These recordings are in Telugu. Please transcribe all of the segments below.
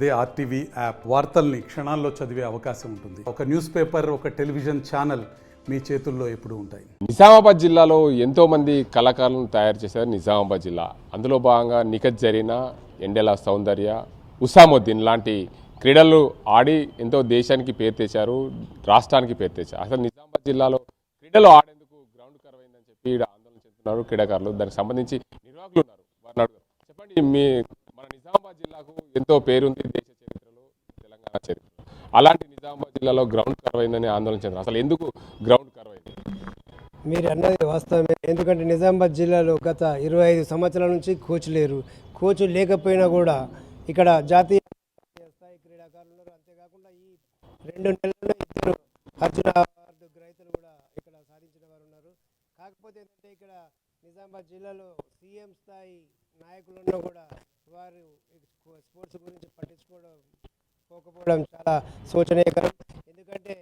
అదే ఆర్టీవీ యాప్ వార్తల్ని క్షణాల్లో చదివే అవకాశం ఉంటుంది. ఒక న్యూస్ పేపర్, ఒక టెలివిజన్ ఛానల్ మీ చేతుల్లో ఎప్పుడూ ఉంటాయి. నిజామాబాద్ జిల్లాలో ఎంతో మంది కళాకారులను తయారు చేశారు నిజామాబాద్ జిల్లా. అందులో భాగంగా నిఖత్ జరీనా, ఎండెల సౌందర్య, ఉసాముద్దీన్ లాంటి క్రీడలు ఆడి ఎంతో దేశానికి పేరు తెచ్చారు, రాష్ట్రానికి పేరు తెచ్చారు. అసలు నిజామాబాద్ జిల్లాలో క్రీడలు ఆడేందుకు గ్రౌండ్ కరువైందని చెప్పి ఆందోళన చెందుతున్నారు క్రీడాకారులు. దానికి సంబంధించి నిర్వాహకులు ఉన్నారు, వారిని అడుగుతారు. చెప్పండి, మన నిజామాబాద్ జిల్లాకు ఎంతో పేరుంది దేశ చరిత్రలో, తెలంగాణ చరిత్రలో. అలాంటి నిజామాబాద్ జిల్లాలో గ్రౌండ్ కరువైందని ఆందోళన చెందారు. అసలు ఎందుకు గ్రౌండ్ కరువైంది? మీరు అన్నది వాస్తవమే. ఎందుకంటే నిజామాబాద్ జిల్లాలో గత 25 సంవత్సరాల నుంచి కోచ్ లేరు. కోచ్ లేకపోయినా కూడా ఇక్కడ జాతీయ స్థాయి క్రీడాకారులు ఉన్నారు. అంతేకాకుండా ఈ 2 నెలల్లో 2 అర్జున అవార్డు గ్రహీతలు కూడా ఇక్కడ సాధించిన వారు ఉన్నారు. కాకపోతే ఏంటంటే ఇక్కడ నిజామాబాద్ జిల్లాలో సీఎం స్థాయి నాయకులను కూడా వారు స్పోర్ట్స్ గురించి పట్టించుకోకపోవడం చాలా శోచనీయకరం. ఎందుకంటే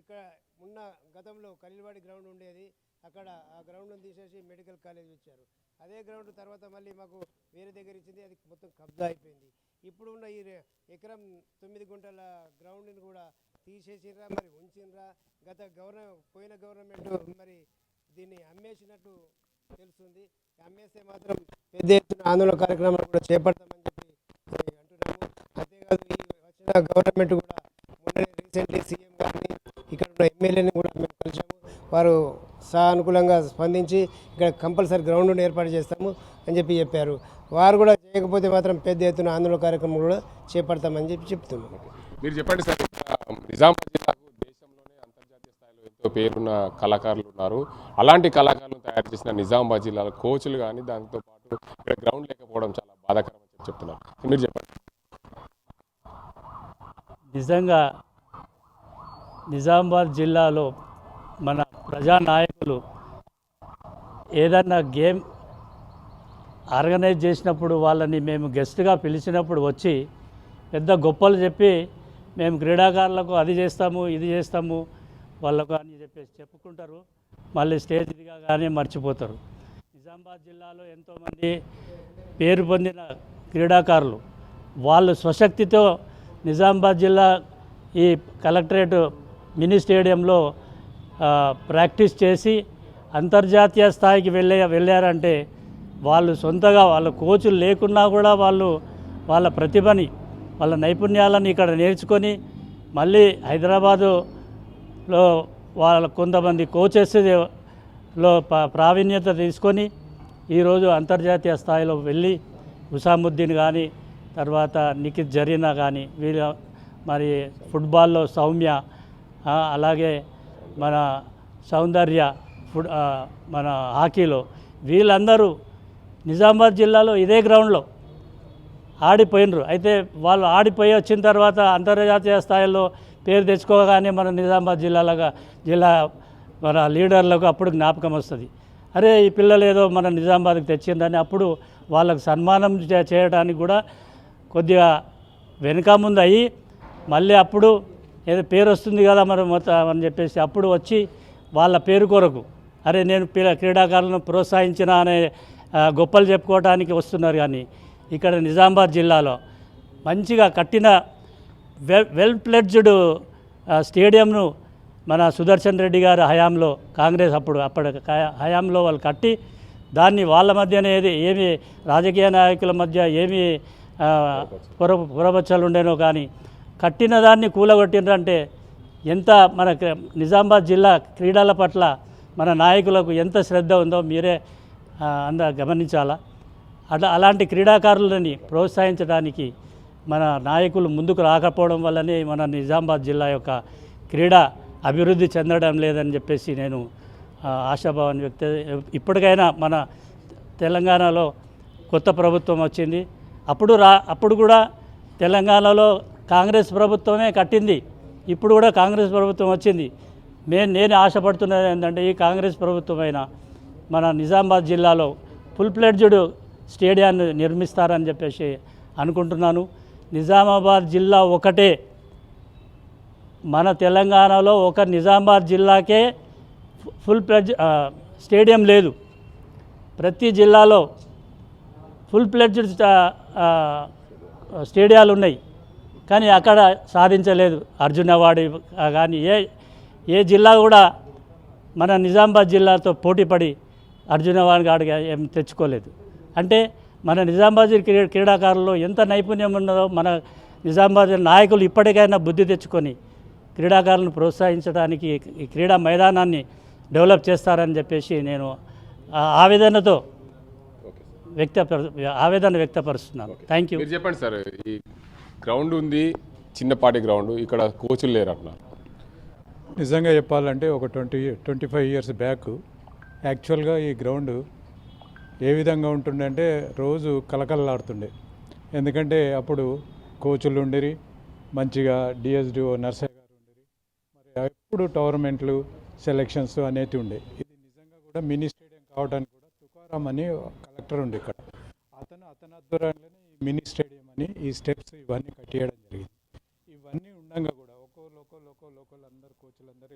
ఇక్కడ ఉన్న గతంలో ఖలీల్వాడి గ్రౌండ్ ఉండేది, అక్కడ ఆ గ్రౌండ్ను తీసేసి మెడికల్ కాలేజ్ ఇచ్చారు. అదే గ్రౌండ్ తర్వాత మళ్ళీ మాకు వేరే దగ్గర ఇచ్చింది, అది మొత్తం కబ్జా అయిపోయింది. ఇప్పుడు ఉన్న ఈ ఎకరం 9 గుంటల గ్రౌండ్ని కూడా తీసేసిర్రా, మరి ఉంచిర్రా. పోయిన గవర్నమెంట్ మరి దీన్ని అమ్మేసినట్టు తెలుస్తుంది. అమ్మేస్తే మాత్రం పెద్ద ఎత్తున ఆందోళన కార్యక్రమాలు కూడా చేపడతామని చెప్పి అంటున్నాము. అంతేకాదు ఈ వచ్చిన గవర్నమెంట్ కూడా రీసెంట్లీ సీఎం గారిని, ఇక్కడ ఉన్న ఎమ్మెల్యేని కూడా మేము కలిసాము. వారు సానుకూలంగా స్పందించి ఇక్కడ కంపల్సరీ గ్రౌండ్ను ఏర్పాటు చేస్తాము అని చెప్పారు. వారు కూడా చేయకపోతే మాత్రం పెద్ద ఎత్తున ఆందోళన కార్యక్రమం కూడా చేపడతామని చెప్తున్నాము. మీరు చెప్పండి సార్, నిజామాబాద్ జిల్లాకు దేశంలోనే అంతర్జాతీయ స్థాయిలో ఎంతో పేరున్న కళాకారులు ఉన్నారు. అలాంటి కళాకారులను తయారు చేసిన నిజామాబాద్ జిల్లాలో కోచ్లు కానీ, దాంతో పాటు ఇక్కడ గ్రౌండ్ లేకపోవడం చాలా బాధాకరం అని చెప్తున్నారు. మీరు చెప్పండి. నిజంగా నిజామాబాద్ జిల్లాలో మన ప్రజానాయకులు ఏదన్నా గేమ్ ఆర్గనైజ్ చేసినప్పుడు వాళ్ళని మేము గెస్ట్గా పిలిచినప్పుడు వచ్చి పెద్ద గొప్పలు చెప్పి మేము క్రీడాకారులకు అది చేస్తాము, ఇది చేస్తాము వాళ్ళకు అని చెప్పేసి చెప్పుకుంటారు. మళ్ళీ స్టేజ్ దిగగానే మర్చిపోతారు. నిజామాబాద్ జిల్లాలో ఎంతోమంది పేరు పొందిన క్రీడాకారులు వాళ్ళు స్వశక్తితో నిజామాబాద్ జిల్లా ఈ కలెక్టరేట్ మినీ స్టేడియంలో ప్రాక్టీస్ చేసి అంతర్జాతీయ స్థాయికి వెళ్ళారంటే వాళ్ళు సొంతగా వాళ్ళ కోచులు లేకున్నా కూడా వాళ్ళు వాళ్ళ ప్రతిభని, వాళ్ళ నైపుణ్యాలను ఇక్కడ నేర్చుకొని మళ్ళీ హైదరాబాదులో వాళ్ళ కొంతమంది కోచెస్లో ప్రావీణ్యత తీసుకొని ఈరోజు అంతర్జాతీయ స్థాయిలో వెళ్ళి ఉసాముద్దీన్ కానీ, తర్వాత నిఖత్ జరీనా కానీ, వీళ్ళ మరి ఫుట్బాల్లో సౌమ్య, అలాగే మన సౌందర్య, మన హాకీలో వీళ్ళందరూ నిజామాబాద్ జిల్లాలో ఇదే గ్రౌండ్లో ఆడిపోయినరు. అయితే వాళ్ళు ఆడిపోయి వచ్చిన తర్వాత అంతర్జాతీయ స్థాయిలో పేరు తెచ్చుకోగానే మన నిజామాబాద్ జిల్లా మన లీడర్లకు అప్పుడు జ్ఞాపకం వస్తుంది. అరే ఈ పిల్లలు ఏదో మన నిజామాబాద్కి తెచ్చిందని అప్పుడు వాళ్ళకు సన్మానం చేయడానికి కూడా కొద్దిగా వెనుక ముందు అయ్యి మళ్ళీ అప్పుడు ఏదో పేరు వస్తుంది కదా మరి మొత్తం అని చెప్పేసి అప్పుడు వచ్చి వాళ్ళ పేరు కొరకు అరే నేను క్రీడాకారులను ప్రోత్సహించిన అనే గొప్పలు చెప్పుకోవడానికి వస్తున్నారు. కానీ ఇక్కడ నిజామాబాద్ జిల్లాలో మంచిగా కట్టిన వెల్ ప్లెడ్జ్డ్ స్టేడియంను మన సుదర్శన్ రెడ్డి గారి హయాంలో కాంగ్రెస్ అప్పటి హయాంలో వాళ్ళు కట్టి దాన్ని వాళ్ళ మధ్యనే ఏమి రాజకీయ నాయకుల మధ్య ఏమి పురపచ్చలు ఉండేనో కానీ కట్టిన దాన్ని కూలగొట్టిందంటే ఎంత మన నిజామాబాద్ జిల్లా క్రీడల పట్ల మన నాయకులకు ఎంత శ్రద్ధ ఉందో మీరే గమనించాలా. అలాంటి క్రీడాకారులని ప్రోత్సహించడానికి మన నాయకులు ముందుకు రాకపోవడం వల్లనే మన నిజామాబాద్ జిల్లా యొక్క క్రీడా అభివృద్ధి చెందడం లేదని చెప్పేసి నేను ఆశాభావాన్ని ఇప్పటికైనా మన తెలంగాణలో కొత్త ప్రభుత్వం వచ్చింది. అప్పుడు కూడా తెలంగాణలో కాంగ్రెస్ ప్రభుత్వమే కట్టింది. ఇప్పుడు కూడా కాంగ్రెస్ ప్రభుత్వం వచ్చింది. నేను ఆశపడుతున్నది ఏంటంటే ఈ కాంగ్రెస్ ప్రభుత్వమైన మన నిజామాబాద్ జిల్లాలో ఫుల్ ప్లెడ్జ్డ్ స్టేడియాన్ని నిర్మిస్తారని చెప్పేసి అనుకుంటున్నాను. నిజామాబాద్ జిల్లా ఒకటే మన తెలంగాణలో ఒక నిజామాబాద్ జిల్లాకే ఫుల్ ప్లెడ్జ్ స్టేడియం లేదు. ప్రతి జిల్లాలో ఫుల్ ప్లెడ్జ్డ్ స్టేడియాలు ఉన్నాయి, కానీ అక్కడ సాధించలేదు. అర్జున్ అవార్డు కానీ ఏ జిల్లా కూడా మన నిజామాబాద్ జిల్లాతో పోటీపడి అర్జున్ అవార్డు ఏం తెచ్చుకోలేదు. అంటే మన నిజామాబాద్ క్రీడాకారుల్లో ఎంత నైపుణ్యం ఉన్నదో మన నిజామాబాద్ నాయకులు ఇప్పటికైనా బుద్ధి తెచ్చుకొని క్రీడాకారులను ప్రోత్సహించడానికి ఈ క్రీడా మైదానాన్ని డెవలప్ చేస్తారని చెప్పేసి నేను ఆవేదనతో ఆవేదన వ్యక్తపరుస్తున్నాను. Thank you. మీరు చెప్పండి సార్, ఈ గ్రౌండ్ ఉంది, చిన్నపాటి గ్రౌండ్, ఇక్కడ కోచులు లేరు అంటున్నారు. నిజంగా చెప్పాలంటే ఒక 25 ఇయర్స్ బ్యాక్ యాక్చువల్గా ఈ గ్రౌండ్ ఏ విధంగా ఉంటుండే రోజు కలకలలాడుతుండే. ఎందుకంటే అప్పుడు కోచులు ఉండేరి, మంచిగా డిఎస్డిఓ నర్సయ్య గారు ఉండేరి, మరి ఎప్పుడు టోర్నమెంట్లు సెలెక్షన్స్ అనేవి ఉండే. ఇది నిజంగా కూడా మినీ స్టేడియం కావడానికి కూడా తుకారాం అని కలెక్టర్ ఉండే ఇక్కడ. అతని ఆధ్వర్యంలోనే ఈ మినీ స్టేడియం అని ఈ స్టెప్స్ ఇవన్నీ కట్టేయడం జరిగింది. ఇవన్నీ ఉండగా కూడా లోకల్ అందరు కోచ్లు అందరూ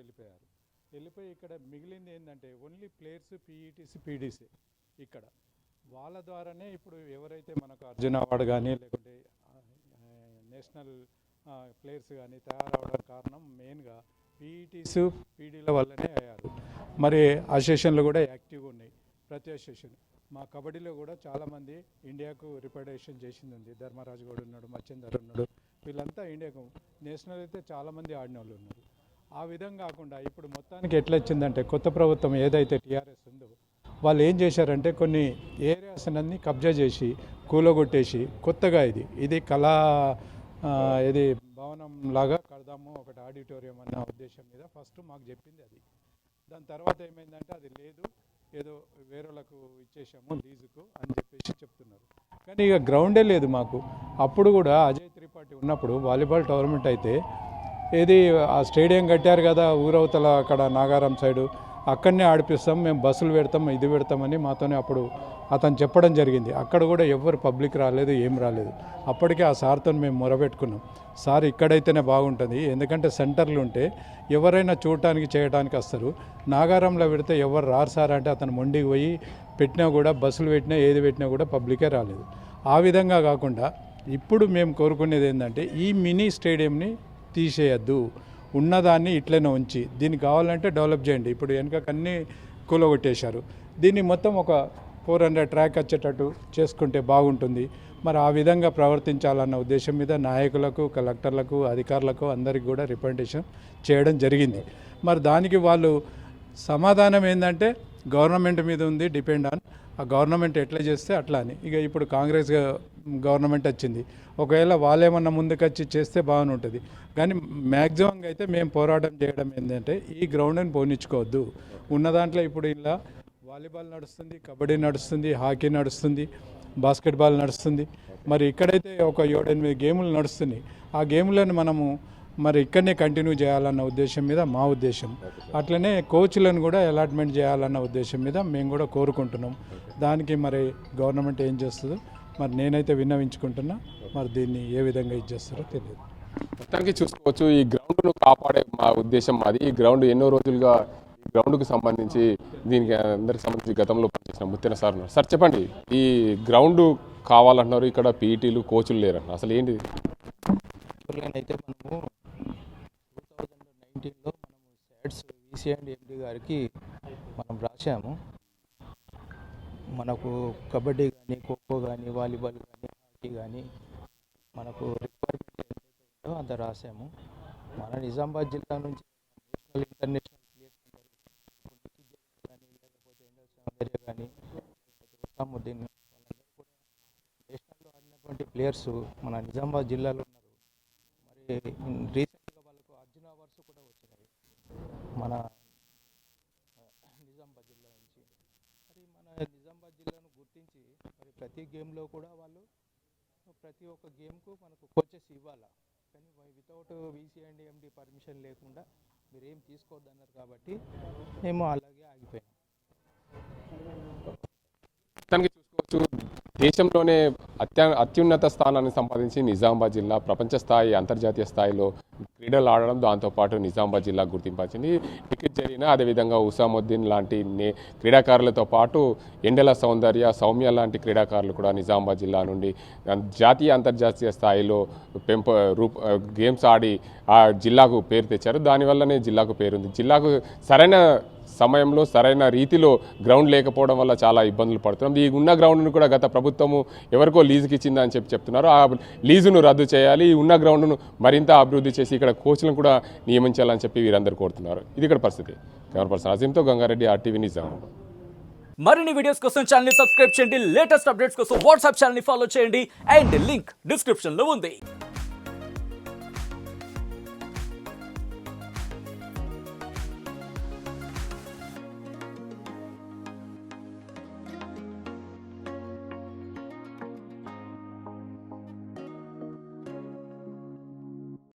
వెళ్ళిపోయి ఇక్కడ మిగిలింది ఏంటంటే ఓన్లీ ప్లేయర్స్ పీఈటీసీ పీడీసీ. ఇక్కడ వాళ్ళ ద్వారానే ఇప్పుడు ఎవరైతే మనకు అర్జున్ అవార్డు కానీ లేకుంటే నేషనల్ ప్లేయర్స్ కానీ తయారవడానికి కారణం మెయిన్గా పీఈటీస్ పీడీల వల్లనే అయ్యారు. మరి అసోసియేషన్లు కూడా యాక్టివ్గా ఉన్నాయి. ప్రతి అసోసియేషన్ మా కబడ్డీలో కూడా చాలామంది ఇండియాకు రిప్రజెంటేషన్ చేసింది ఉంది. ధర్మరాజు గౌడ్ ఉన్నాడు, మచ్చిందర్ ఉన్నాడు, వీళ్ళంతా ఇండియాకు నేషనల్ అయితే చాలామంది ఆడిన వాళ్ళు ఉన్నారు. ఆ విధంగా కాకుండా ఇప్పుడు మొత్తానికి ఎట్లా వచ్చిందంటే కొత్త ప్రభుత్వం ఏదైతే టీఆర్ఎస్ ఉందో వాళ్ళు ఏం చేశారంటే కొన్ని ఏరియాస్ అన్నీ కబ్జా చేసి కూలగొట్టేసి కొత్తగా ఇది కళా ఇది భవనం లాగా కడదాము ఒకటి ఆడిటోరియం అన్న ఉద్దేశం మీద ఫస్ట్ మాకు చెప్పింది అది. దాని తర్వాత ఏమైందంటే అది లేదు, ఏదో వేరేలకు ఇచ్చేసాము లీజుకు అని చెప్పేసి చెప్తున్నారు. కానీ ఇక గ్రౌండే లేదు మాకు. అప్పుడు కూడా అజయ్ త్రిపాఠి ఉన్నప్పుడు వాలీబాల్ టోర్నమెంట్ అయితే ఏది ఆ స్టేడియం కట్టారు కదా ఊరవతల అక్కడ నాగారం సైడు, అక్కడనే ఆడిపిస్తాం, మేము బస్సులు పెడతాం, ఇది పెడతామని మాతోనే అప్పుడు అతను చెప్పడం జరిగింది. అక్కడ కూడా ఎవరు పబ్లిక్ రాలేదు, ఏం రాలేదు. అప్పటికే ఆ సార్తో మేము మొరబెట్టుకున్నాం, సార్ ఇక్కడైతేనే బాగుంటుంది, ఎందుకంటే సెంటర్లు ఉంటే ఎవరైనా చూడటానికి చేయడానికి వస్తారు, నాగారంలో పెడితే ఎవరు రారు సార్ అంటే అతను మొండికి పోయి పెట్టినా కూడా బస్సులు పెట్టినా ఏది పెట్టినా కూడా పబ్లికే రాలేదు. ఆ విధంగా కాకుండా ఇప్పుడు మేము కోరుకునేది ఏంటంటే ఈ మినీ స్టేడియంని తీసేయద్దు, ఉన్నదాన్ని ఇట్లనే ఉంచి దీన్ని కావాలంటే డెవలప్ చేయండి. ఇప్పుడు వెనక అన్నీ కూలగొట్టేశారు, దీన్ని మొత్తం ఒక 400 ట్రాక్ వచ్చేటట్టు చేసుకుంటే బాగుంటుంది. మరి ఆ విధంగా ప్రవర్తించాలన్న ఉద్దేశం మీద నాయకులకు, కలెక్టర్లకు, అధికారులకు అందరికీ కూడా రిప్రజెంటేషన్ చేయడం జరిగింది. మరి దానికి వాళ్ళు సమాధానం ఏంటంటే గవర్నమెంట్ మీద ఉంది డిపెండ్ ఆన్, ఆ గవర్నమెంట్ ఎట్లా చేస్తే అట్లా అని. ఇక ఇప్పుడు కాంగ్రెస్ గవర్నమెంట్ వచ్చింది, ఒకవేళ వాళ్ళేమన్నా ముందుకొచ్చి చేస్తే బాగానే ఉంటుంది. కానీ మ్యాక్సిమంగా అయితే మేము పోరాటం చేయడం ఏంటంటే ఈ గ్రౌండ్ని పోనిచ్చుకోవద్దు. ఉన్న దాంట్లో ఇప్పుడు ఇలా వాలీబాల్ నడుస్తుంది, కబడ్డీ నడుస్తుంది, హాకీ నడుస్తుంది, బాస్కెట్బాల్ నడుస్తుంది. మరి ఇక్కడైతే ఒక 7-8 గేములు నడుస్తున్నాయి. ఆ గేములను మనము మరి ఇక్కడనే కంటిన్యూ చేయాలన్న ఉద్దేశం మీద మా ఉద్దేశం. అట్లనే కోచ్లను కూడా అలాట్మెంట్ చేయాలన్న ఉద్దేశం మీద మేము కూడా కోరుకుంటున్నాం. దానికి మరి గవర్నమెంట్ ఏం చేస్తుందో మరి నేనైతే విన్నవించుకుంటున్నా, మరి దీన్ని ఏ విధంగా ఇచ్చేస్తారో తెలియదు. మొత్తానికి చూసుకోవచ్చు, ఈ గ్రౌండ్ను కాపాడే మా ఉద్దేశం అది. ఈ గ్రౌండ్ ఎన్నో రోజులుగా ఈ గ్రౌండ్కి సంబంధించి దీనికి అందరికి సంబంధించి గతంలో పనిచేసిన ముత్తెన సార్ ఉన్నారు. సార్ చెప్పండి, ఈ గ్రౌండ్ కావాలంటున్నారు, ఇక్కడ పీఈటీలు కోచ్లు లేరంటున్నారు, అసలు ఏంటి? అయితే మనము 2019లో మనము SADS VC అండ్ MD గారికి మనం రాసాము. మనకు కబడ్డీ కానీ, ఖోఖో కానీ, వాలీబాల్ కానీ, హాకీ కానీ మనకు రిక్వైర్మెంట్ ఎంతైతే ఉందో అంత రాసాము. మన నిజామాబాద్ జిల్లా నుంచి నేషనల్ ఇంటర్నేషనల్ ప్లేయర్స్ కానీ, లేకపోతే ఎండల సౌందర్య కానీ, లేకపోతే ఉసాముద్దీన్, వాళ్ళందరూ కూడా నేషనల్లో ఆడినటువంటి ప్లేయర్స్ మన నిజామాబాద్ జిల్లాలో ఉన్నారు. మరి రీసెంట్గా వాళ్ళకు అర్జున్ అవార్డ్స్ కూడా వచ్చినాయి మన నిజామాబాద్ జిల్లా నుంచి. మరి మన నిజామాబాద్ జిల్లాను గుర్తించి మరి ప్రతి గేమ్లో కూడా వాళ్ళు ప్రతి ఒక్క గేమ్కు మనకు కోచెస్ ఇవ్వాలా. కానీ without VC and MD permission లేకుండా మీరు ఏం తీసుకోవద్దు అన్నారు కాబట్టి మేము అలాగే ఆగిపోయాం. మొత్తానికి చూసుకోవచ్చు, దేశంలోనే అత్యున్నత స్థానాన్ని సంపాదించి నిజామాబాద్ జిల్లా ప్రపంచ స్థాయి అంతర్జాతీయ స్థాయిలో క్రీడలు ఆడడం, దాంతోపాటు నిజామాబాద్ జిల్లా గుర్తింపచ్చింది. టికెట్ జరిగిన అదేవిధంగా ఉసాముద్దీన్ లాంటి క్రీడాకారులతో పాటు ఎండెల సౌందర్య, సౌమ్య లాంటి క్రీడాకారులు కూడా నిజామాబాద్ జిల్లా నుండి జాతీయ అంతర్జాతీయ స్థాయిలో గేమ్స్ ఆడి ఆ జిల్లాకు పేరు తెచ్చారు. దానివల్లనే జిల్లాకు పేరుంది. జిల్లాకు సరైన సమయంలో సరైన రీతిలో గ్రౌండ్ లేకపోవడం వల్ల చాలా ఇబ్బందులు పడుతున్నాం. ఈ ఉన్న గ్రౌండ్ను కూడా గత ప్రభుత్వము ఎవరికో లీజుకి ఇచ్చిందని చెప్తున్నారు. ఆ లీజును రద్దు చేయాలి, ఈ ఉన్న గ్రౌండ్ను మరింత అభివృద్ధి చేసి ఇక్కడ కోచ్లను కూడా నియమించాలని చెప్పి వీరందరూ కోరుతున్నారు. ఇది ఇక్కడ పరిస్థితి. కెమెరా పర్సన్ అజీంతో గంగారెడ్డి, RTV నిజామాబాద్. మరిన్ని వీడియోస్ కోసం ఛానల్ ని సబ్స్క్రైబ్ చేయండి. లేటెస్ట్ అప్డేట్స్ కోసం వాట్సాప్ ఛానల్ ని ఫాలో చేయండి. అండ్ లింక్ డిస్క్రిప్షన్ లో ఉంది.